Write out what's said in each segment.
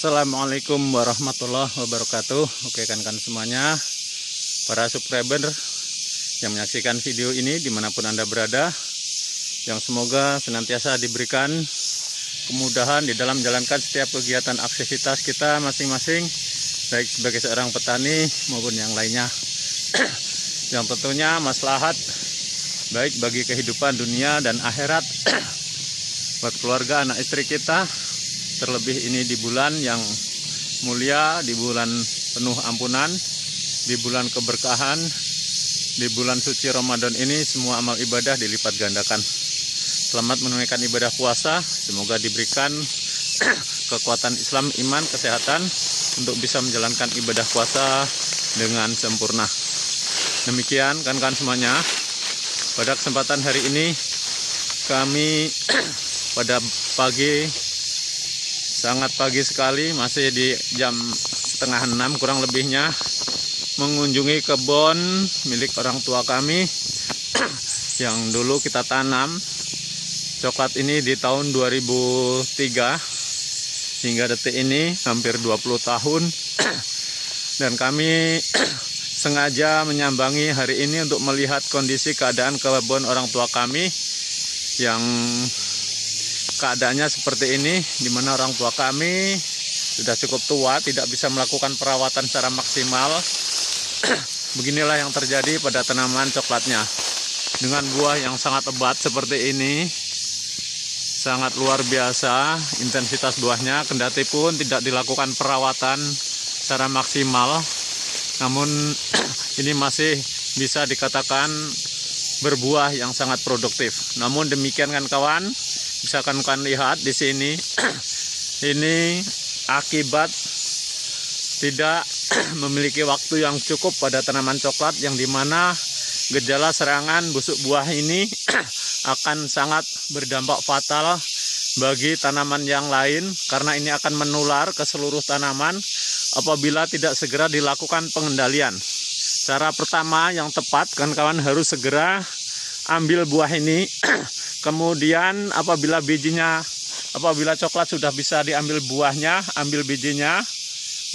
Assalamualaikum warahmatullahi wabarakatuh. Oke kan semuanya, para subscriber yang menyaksikan video ini dimanapun Anda berada, yang semoga senantiasa diberikan kemudahan di dalam menjalankan setiap kegiatan aktivitas kita masing-masing, baik sebagai seorang petani maupun yang lainnya. Yang tentunya maslahat baik bagi kehidupan dunia dan akhirat buat keluarga, anak istri kita. Terlebih ini di bulan yang mulia, di bulan penuh ampunan, di bulan keberkahan, di bulan suci Ramadan ini semua amal ibadah dilipat gandakan. Selamat menunaikan ibadah puasa, semoga diberikan kekuatan Islam, iman, kesehatan untuk bisa menjalankan ibadah puasa dengan sempurna. Demikian kan semuanya, pada kesempatan hari ini kami pada pagi, sangat pagi sekali, masih di jam 5:30 kurang lebihnya, mengunjungi kebun milik orang tua kami yang dulu kita tanam coklat ini di tahun 2003 hingga detik ini hampir 20 tahun. Dan kami sengaja menyambangi hari ini untuk melihat kondisi keadaan kebun orang tua kami yang keadaannya seperti ini, di mana orang tua kami sudah cukup tua, tidak bisa melakukan perawatan secara maksimal. Beginilah yang terjadi pada tanaman coklatnya. Dengan buah yang sangat lebat seperti ini, sangat luar biasa intensitas buahnya, kendati pun tidak dilakukan perawatan secara maksimal. Namun ini masih bisa dikatakan berbuah yang sangat produktif. Namun demikian kan kawan, bisa kan lihat di sini, ini akibat tidak memiliki waktu yang cukup pada tanaman coklat, yang dimana gejala serangan busuk buah ini akan sangat berdampak fatal bagi tanaman yang lain, karena ini akan menular ke seluruh tanaman apabila tidak segera dilakukan pengendalian. Cara pertama yang tepat kan kawan, harus segera ambil buah ini. Kemudian apabila coklat sudah bisa diambil buahnya, ambil bijinya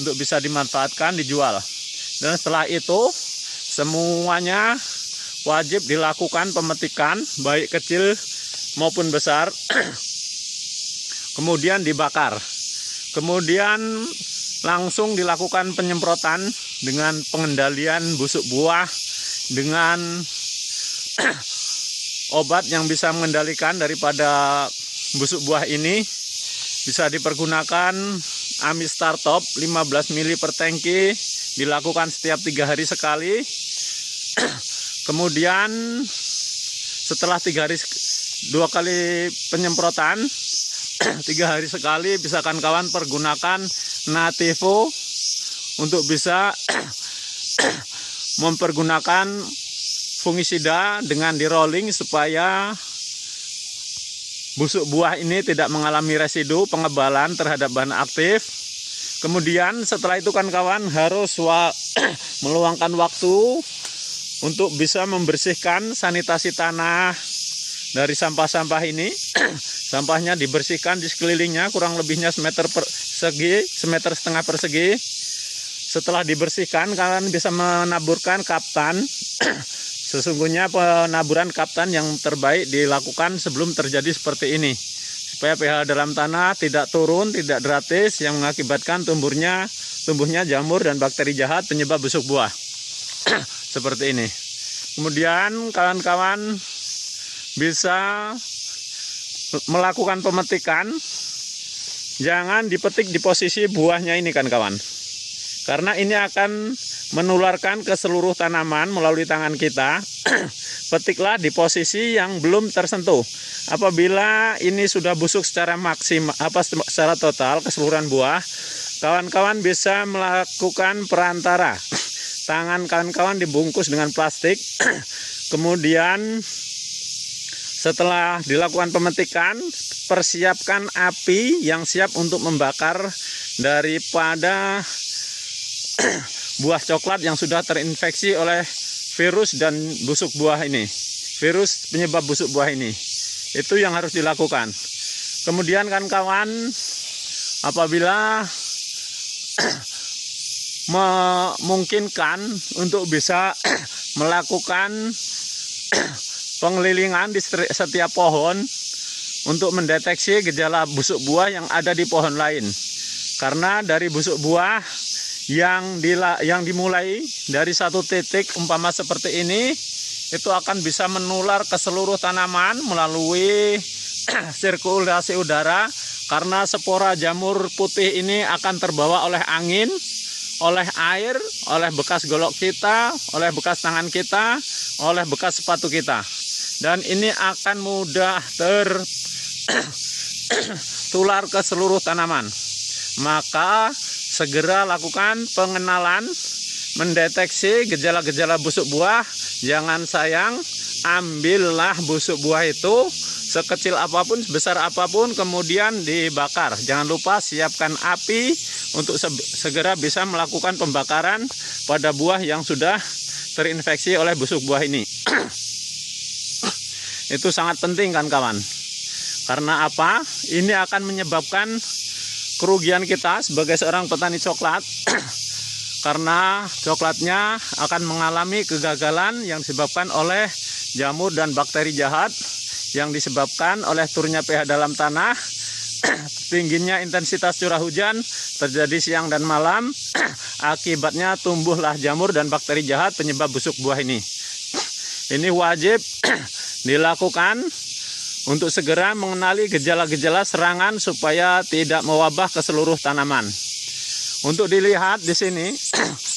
untuk bisa dimanfaatkan, dijual. Dan setelah itu semuanya wajib dilakukan pemetikan, baik kecil maupun besar. Kemudian dibakar. Kemudian langsung dilakukan penyemprotan dengan pengendalian busuk buah dengan obat yang bisa mengendalikan daripada busuk buah ini. Bisa dipergunakan Amistar Top 15 ml per tangki, dilakukan setiap 3 hari sekali. Kemudian setelah 3 hari 2 kali penyemprotan, 3 hari sekali, bisa kan kawan pergunakan Nativo untuk bisa mempergunakan fungisida dengan di rolling supaya busuk buah ini tidak mengalami residu pengebalan terhadap bahan aktif. Kemudian setelah itu kan kawan harus meluangkan waktu untuk bisa membersihkan sanitasi tanah dari sampah-sampah ini. Sampahnya dibersihkan di sekelilingnya, kurang lebihnya semeter setengah persegi. Setelah dibersihkan, kalian bisa menaburkan kaptan. Sesungguhnya penaburan kaptan yang terbaik dilakukan sebelum terjadi seperti ini, supaya pH dalam tanah tidak turun, tidak drastis, yang mengakibatkan tumbuhnya jamur dan bakteri jahat penyebab busuk buah. Seperti ini. Kemudian kawan-kawan bisa melakukan pemetikan. Jangan dipetik di posisi buahnya ini kan kawan, karena ini akan menularkan ke seluruh tanaman melalui tangan kita. Petiklah di posisi yang belum tersentuh. Apabila ini sudah busuk secara maksimal, secara total keseluruhan buah, kawan-kawan bisa melakukan perantara. Tangan kawan-kawan dibungkus dengan plastik. Kemudian setelah dilakukan pemetikan, persiapkan api yang siap untuk membakar daripada buah coklat yang sudah terinfeksi oleh virus dan busuk buah ini, virus penyebab busuk buah ini. Itu yang harus dilakukan. Kemudian kan kawan, apabila memungkinkan untuk bisa melakukan pengelilingan di setiap pohon untuk mendeteksi gejala busuk buah yang ada di pohon lain. Karena dari busuk buah yang dimulai dari satu titik umpama seperti ini, itu akan bisa menular ke seluruh tanaman melalui sirkulasi udara, karena spora jamur putih ini akan terbawa oleh angin, oleh air, oleh bekas golok kita, oleh bekas tangan kita, oleh bekas sepatu kita. Dan ini akan mudah tertular ke seluruh tanaman. Maka segera lakukan pengenalan, mendeteksi gejala-gejala busuk buah. Jangan sayang, ambillah busuk buah itu sekecil apapun, sebesar apapun, kemudian dibakar. Jangan lupa siapkan api untuk segera bisa melakukan pembakaran pada buah yang sudah terinfeksi oleh busuk buah ini. Itu sangat penting kan kawan. Karena apa? Ini akan menyebabkan kerugian kita sebagai seorang petani coklat. Karena coklatnya akan mengalami kegagalan yang disebabkan oleh jamur dan bakteri jahat, yang disebabkan oleh turunnya pH dalam tanah, tingginya intensitas curah hujan terjadi siang dan malam. Akibatnya tumbuhlah jamur dan bakteri jahat penyebab busuk buah ini. Ini wajib dilakukan untuk segera mengenali gejala-gejala serangan supaya tidak mewabah ke seluruh tanaman. Untuk dilihat di sini,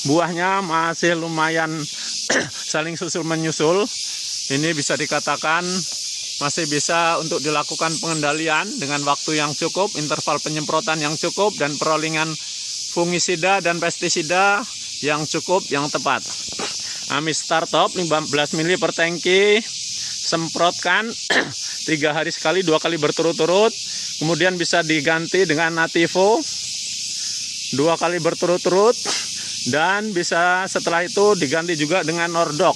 buahnya masih lumayan saling susul menyusul. Ini bisa dikatakan masih bisa untuk dilakukan pengendalian dengan waktu yang cukup, interval penyemprotan yang cukup, dan perolingan fungisida dan pestisida yang cukup, yang tepat. Amistar Top 15 ml per tangki, semprotkan 3 hari sekali, 2 kali berturut-turut. Kemudian bisa diganti dengan Nativo 2 kali berturut-turut, dan bisa setelah itu diganti juga dengan Nordok.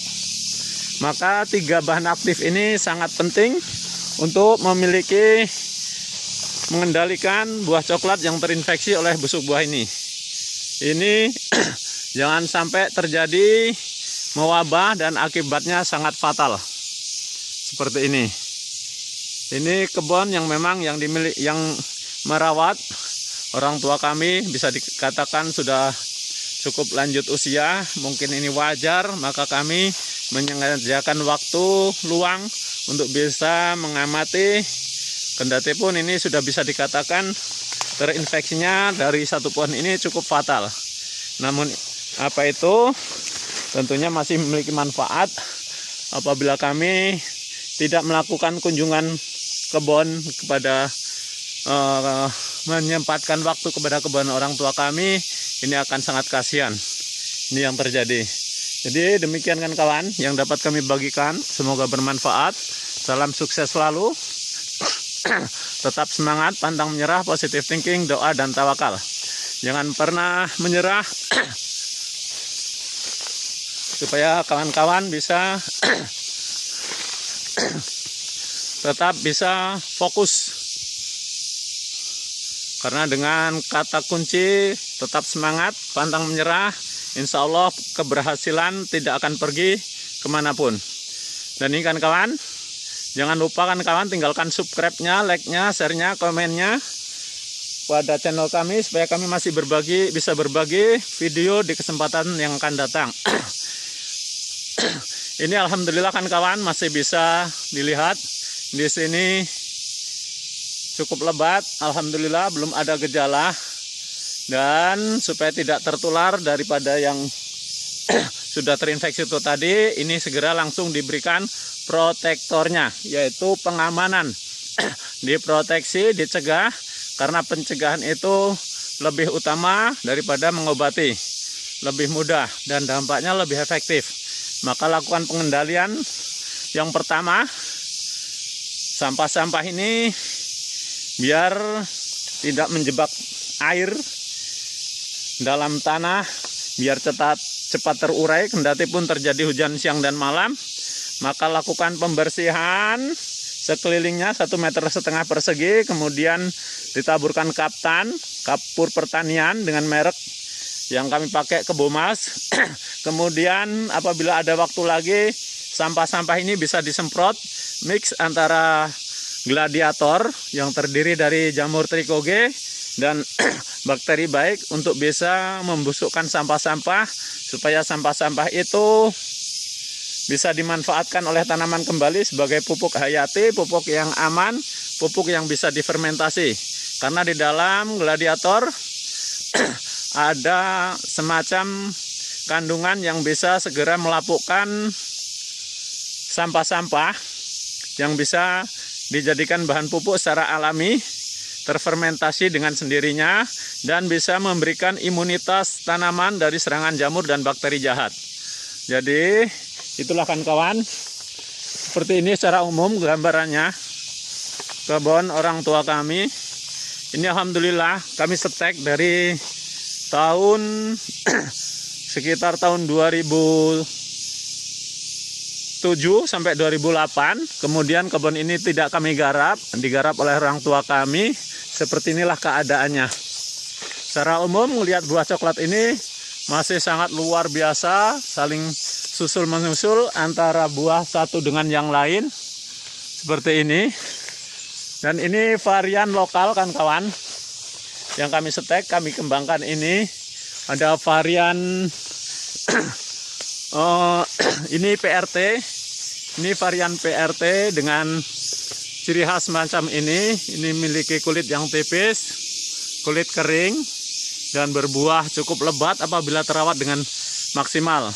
Maka 3 bahan aktif ini sangat penting untuk mengendalikan buah coklat yang terinfeksi oleh busuk buah ini. Ini jangan sampai terjadi mewabah dan akibatnya sangat fatal seperti ini. Ini kebun yang memang yang merawat orang tua kami, bisa dikatakan sudah cukup lanjut usia. Mungkin ini wajar, maka kami menyediakan waktu luang untuk bisa mengamati. Kendati pun ini sudah bisa dikatakan terinfeksinya dari satu pohon ini cukup fatal. Namun apa itu? Tentunya masih memiliki manfaat apabila kami tidak melakukan kunjungan kebun kepada menyempatkan waktu kepada kebun orang tua kami. Ini akan sangat kasihan. Ini yang terjadi. Jadi demikian kan kawan yang dapat kami bagikan. Semoga bermanfaat. Salam sukses selalu. Tetap semangat, pantang menyerah, positive thinking, doa dan tawakal. Jangan pernah menyerah. Supaya kawan-kawan bisa tetap bisa fokus. Karena dengan kata kunci tetap semangat, pantang menyerah, insya Allah keberhasilan tidak akan pergi kemanapun. Dan ini kan kawan, jangan lupa kan kawan, tinggalkan subscribe-nya, like-nya, share-nya, komen-nya pada channel kami supaya kami masih bisa berbagi video di kesempatan yang akan datang. Ini alhamdulillah kan kawan masih bisa dilihat di sini cukup lebat, alhamdulillah belum ada gejala. Dan supaya tidak tertular daripada yang sudah terinfeksi itu tadi, ini segera langsung diberikan protektornya, yaitu pengamanan. Diproteksi, dicegah, karena pencegahan itu lebih utama daripada mengobati, lebih mudah dan dampaknya lebih efektif. Maka lakukan pengendalian. Yang pertama, sampah-sampah ini biar tidak menjebak air dalam tanah, biar cepat terurai kendati pun terjadi hujan siang dan malam. Maka lakukan pembersihan sekelilingnya 1,5 meter persegi, kemudian ditaburkan kapur pertanian dengan merek yang kami pakai Kebomas. Kemudian apabila ada waktu lagi, sampah-sampah ini bisa disemprot mix antara gladiator yang terdiri dari jamur trikoge dan bakteri baik untuk bisa membusukkan sampah-sampah supaya sampah-sampah itu bisa dimanfaatkan oleh tanaman kembali sebagai pupuk hayati, pupuk yang aman, pupuk yang bisa difermentasi. Karena di dalam gladiator ada semacam kandungan yang bisa segera melapukkan sampah-sampah yang bisa dijadikan bahan pupuk secara alami, terfermentasi dengan sendirinya, dan bisa memberikan imunitas tanaman dari serangan jamur dan bakteri jahat. Jadi itulah kawan-kawan, seperti ini secara umum gambarannya kebun orang tua kami. Ini alhamdulillah kami setek dari tahun sekitar tahun 2007 sampai 2008. Kemudian kebun ini tidak kami garap, digarap oleh orang tua kami. Seperti inilah keadaannya. Secara umum melihat buah coklat ini masih sangat luar biasa, saling susul menyusul antara buah satu dengan yang lain seperti ini. Dan ini varian lokal kan kawan, yang kami setek, kami kembangkan ini. Ada varian ini PRT, ini varian PRT dengan ciri khas macam ini. Ini memiliki kulit yang tipis, kulit kering, dan berbuah cukup lebat apabila terawat dengan maksimal.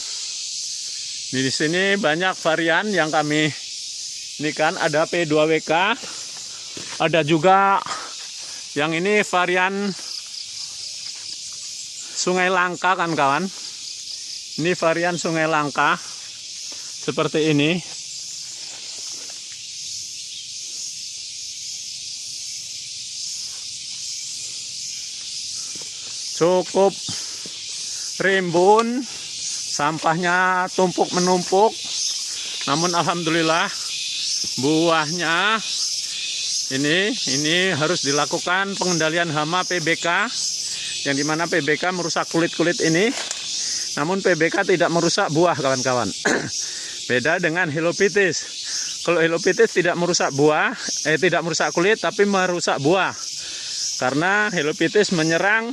Di sini banyak varian yang kami ini kan, ada P2WK, ada juga yang ini varian Sungai Langka kan kawan. Ini varian Sungai Langka seperti ini. Cukup rimbun, sampahnya tumpuk menumpuk, namun alhamdulillah buahnya ini harus dilakukan pengendalian hama PBK, yang dimana PBK merusak kulit-kulit ini, namun PBK tidak merusak buah kawan-kawan. Beda dengan Helopithis. Kalau Helopithis tidak merusak buah, tidak merusak kulit, tapi merusak buah. Karena Helopithis menyerang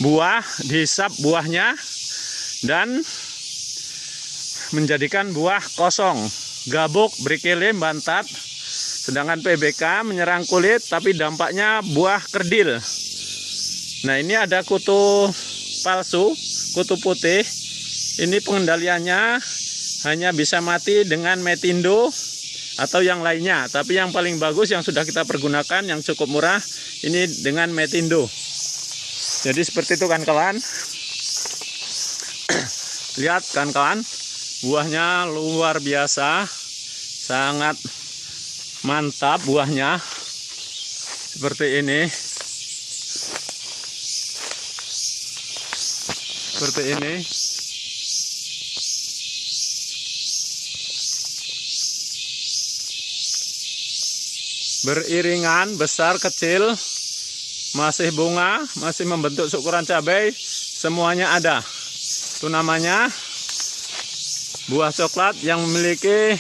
buah, dihisap buahnya, dan menjadikan buah kosong, gabuk, berkele, bantat. Sedangkan PBK menyerang kulit, tapi dampaknya buah kerdil. Nah, ini ada kutu palsu, kutu putih. Ini pengendaliannya hanya bisa mati dengan metindo atau yang lainnya. Tapi yang paling bagus yang sudah kita pergunakan, yang cukup murah, ini dengan metindo. Jadi seperti itu kan kawan. Lihat kan kawan, buahnya luar biasa, sangat mantap buahnya. Seperti ini. Seperti ini. Beriringan, besar, kecil, masih bunga, masih membentuk syukuran cabai, semuanya ada. Itu namanya buah coklat yang memiliki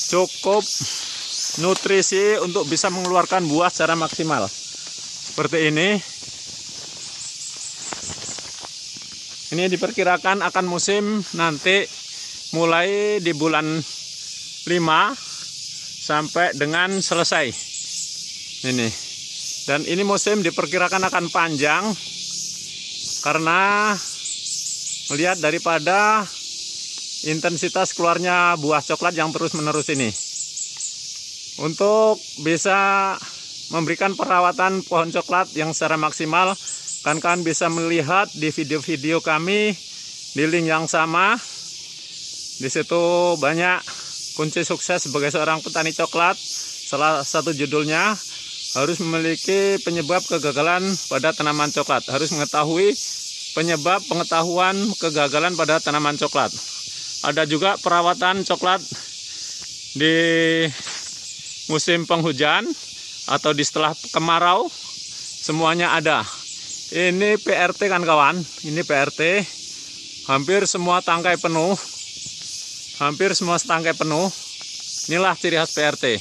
cukup nutrisi untuk bisa mengeluarkan buah secara maksimal. Seperti ini. Ini diperkirakan akan musim nanti mulai di bulan 5 sampai dengan selesai. Ini. Dan ini musim diperkirakan akan panjang karena melihat daripada intensitas keluarnya buah coklat yang terus-menerus ini. Untuk bisa memberikan perawatan pohon coklat yang secara maksimal, kan bisa melihat di video-video kami di link yang sama. Di situ banyak kunci sukses sebagai seorang petani coklat. Salah satu judulnya harus memiliki penyebab kegagalan pada tanaman coklat. Harus mengetahui penyebab pengetahuan kegagalan pada tanaman coklat. Ada juga perawatan coklat di musim penghujan atau di setelah kemarau, semuanya ada. Ini PRT kan kawan, ini PRT. Hampir semua tangkai penuh. Hampir semua tangkai penuh. Inilah ciri khas PRT.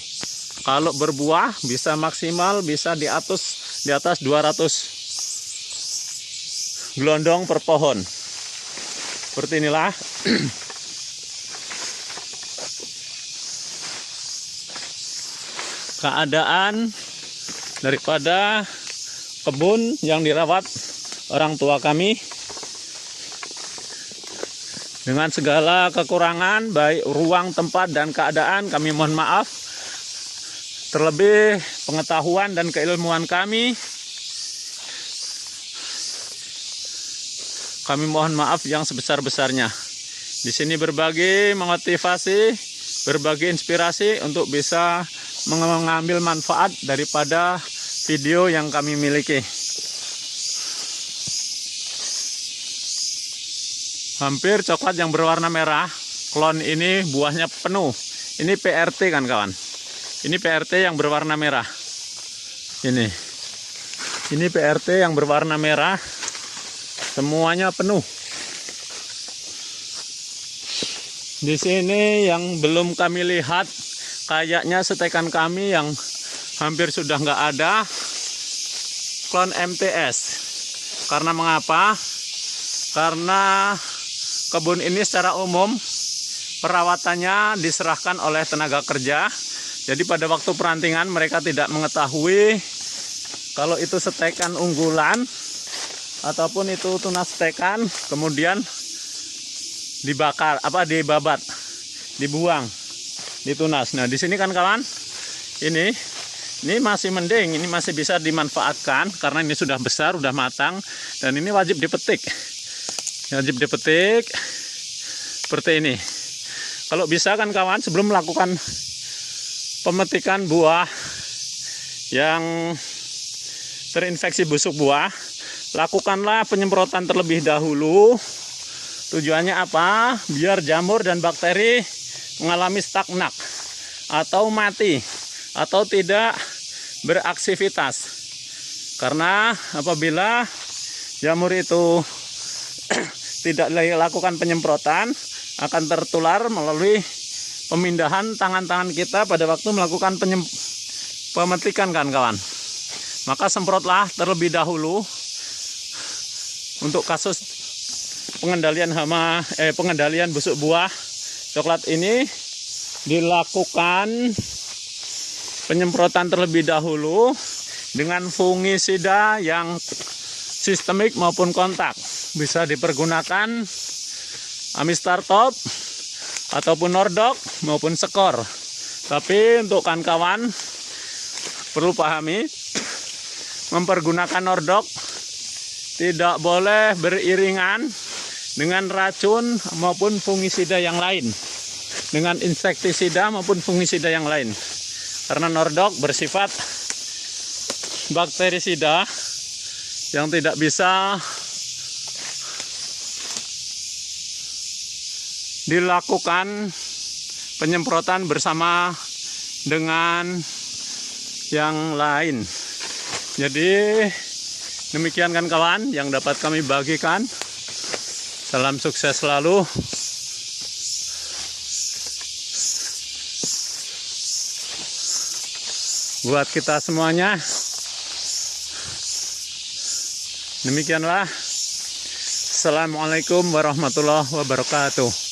Kalau berbuah bisa maksimal bisa di atas 200 gelondong per pohon. Seperti inilah. Keadaan daripada kebun yang dirawat orang tua kami dengan segala kekurangan baik ruang, tempat, dan keadaan. Kami mohon maaf. Terlebih pengetahuan dan keilmuan kami mohon maaf yang sebesar-besarnya. Di sini berbagi motivasi, berbagi inspirasi untuk bisa mengambil manfaat daripada video yang kami miliki. Hampir coklat yang berwarna merah. Klon ini buahnya penuh. Ini PRT kan kawan. Ini PRT yang berwarna merah. Ini PRT yang berwarna merah. Semuanya penuh. Di sini yang belum kami lihat, kayaknya setekan kami yang hampir sudah nggak ada, klon MTS. Karena mengapa? Karena kebun ini secara umum perawatannya diserahkan oleh tenaga kerja. Jadi pada waktu perantingan mereka tidak mengetahui kalau itu setekan unggulan ataupun itu tunas setekan, kemudian dibakar, dibabat, dibuang, ditunas. Nah, di sini kan kawan, ini masih mending, ini masih bisa dimanfaatkan karena ini sudah besar, sudah matang, dan ini wajib dipetik. Wajib dipetik seperti ini. Kalau bisa kan kawan, sebelum melakukan pemetikan buah yang terinfeksi busuk buah, lakukanlah penyemprotan terlebih dahulu. Tujuannya apa? Biar jamur dan bakteri mengalami stagnan atau mati atau tidak beraktivitas. Karena apabila jamur itu tidak dilakukan penyemprotan, akan tertular melalui pemindahan tangan-tangan kita pada waktu melakukan pemetikan kan kawan. Maka semprotlah terlebih dahulu untuk kasus pengendalian pengendalian busuk buah coklat ini. Dilakukan penyemprotan terlebih dahulu dengan fungisida yang sistemik maupun kontak. Bisa dipergunakan Amistar Top ataupun Nordok maupun Skor. Tapi untuk kawan-kawan perlu pahami, mempergunakan Nordok tidak boleh beriringan dengan racun maupun fungisida yang lain, dengan insektisida maupun fungisida yang lain. Karena Nordok bersifat bakterisida yang tidak bisa dilakukan penyemprotan bersama dengan yang lain. Jadi demikian kan kawan yang dapat kami bagikan. Salam sukses selalu. Buat kita semuanya. Demikianlah. Assalamualaikum warahmatullahi wabarakatuh.